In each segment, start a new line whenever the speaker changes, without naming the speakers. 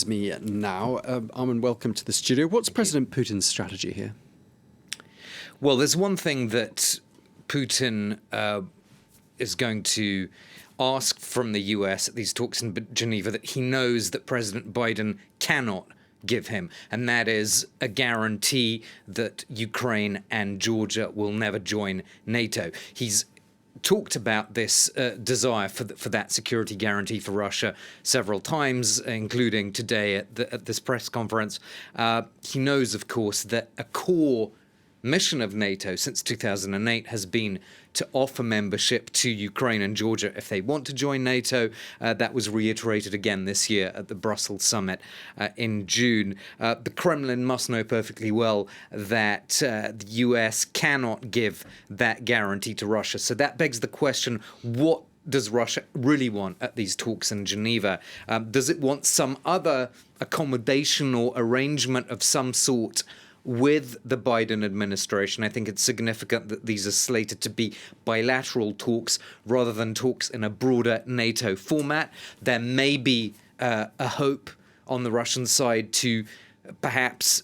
Me now. Armen, welcome to the studio. What's President Putin's strategy here?
Well, there's one thing that Putin is going to ask from the US at these talks in Geneva that he knows that President Biden cannot give him, and that is a guarantee that Ukraine and Georgia will never join NATO. He's talked about this desire for that security guarantee for Russia several times, including today at this press conference. He knows, of course, that a core mission of NATO since 2008 has been to offer membership to Ukraine and Georgia if they want to join NATO. That was reiterated again this year at the Brussels summit in June. The Kremlin must know perfectly well that the US cannot give that guarantee to Russia. So that begs the question, what does Russia really want at these talks in Geneva? Does it want some other accommodation or arrangement of some sort with the Biden administration? I think it's significant that these are slated to be bilateral talks rather than talks in a broader NATO format. There may be a hope on the Russian side to perhaps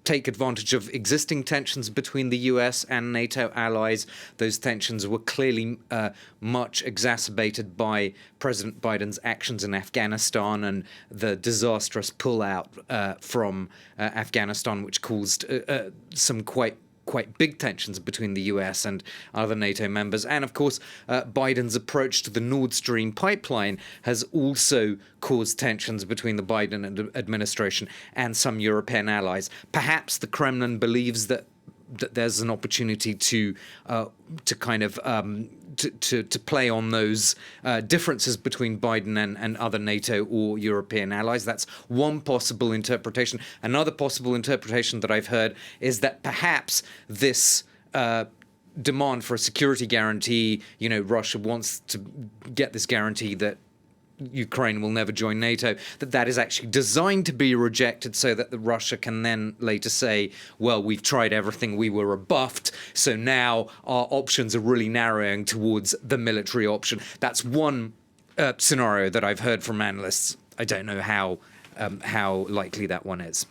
take advantage of existing tensions between the US and NATO allies. Those tensions were clearly much exacerbated by President Biden's actions in Afghanistan and the disastrous pullout from Afghanistan, which caused some quite big tensions between the US and other NATO members. And of course, Biden's approach to the Nord Stream pipeline has also caused tensions between the Biden administration and some European allies. Perhaps the Kremlin believes that there's an opportunity to play on those differences between Biden and other NATO or European allies. That's one possible interpretation. Another possible interpretation that I've heard is that perhaps this demand for a security guarantee, Russia wants to get this guarantee that Ukraine will never join NATO, that is actually designed to be rejected so that Russia can then later say, well, we've tried everything, we were rebuffed, so now our options are really narrowing towards the military option. That's one scenario that I've heard from analysts. I don't know how likely that one is.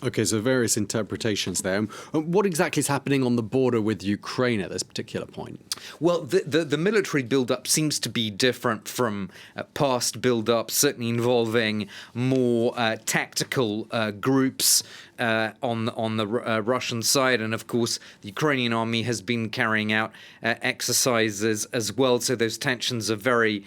Okay, so various interpretations there. What exactly is happening on the border with Ukraine at this particular point?
Well, the military build-up seems to be different from past build-ups, certainly involving more tactical groups on the Russian side. And of course, the Ukrainian army has been carrying out exercises as well. So those tensions are very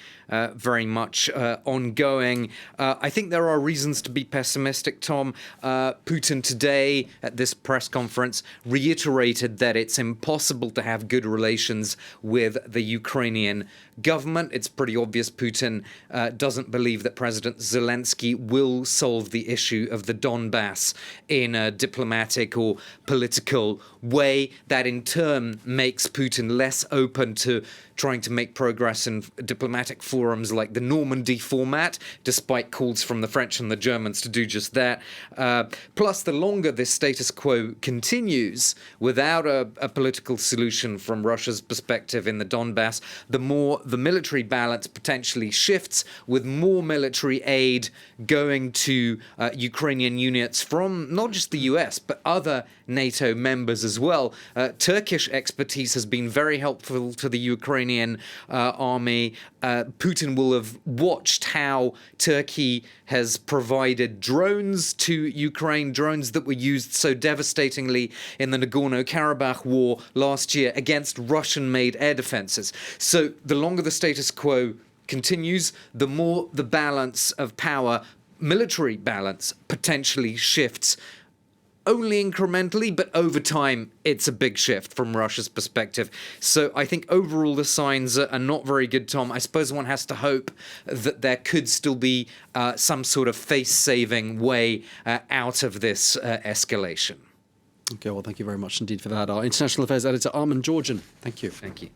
much ongoing. I think there are reasons to be pessimistic, Tom. Putin today at this press conference reiterated that it's impossible to have good relations with the Ukrainian government. It's pretty obvious Putin doesn't believe that President Zelensky will solve the issue of the Donbass in a diplomatic or political way. That in turn makes Putin less open to trying to make progress in diplomatic forums like the Normandy format, despite calls from the French and the Germans to do just that. Plus, the longer this status quo continues without a political solution from Russia's perspective in the Donbass, the more the military balance potentially shifts, with more military aid going to Ukrainian units from not just the US, but other NATO members as well. Turkish expertise has been very helpful to the Ukrainian army. Putin will have watched how Turkey has provided drones to Ukraine, drones that were used so devastatingly in the Nagorno-Karabakh war last year against Russian-made air defenses. So the longer the status quo continues, the more the balance of power, military balance, potentially shifts. Only incrementally, but over time, it's a big shift from Russia's perspective. So I think overall the signs are not very good, Tom. I suppose one has to hope that there could still be some sort of face-saving way out of this escalation.
Okay, well, thank you very much indeed for that. Our International Affairs Editor, Armen Georgian. Thank you.
Thank you.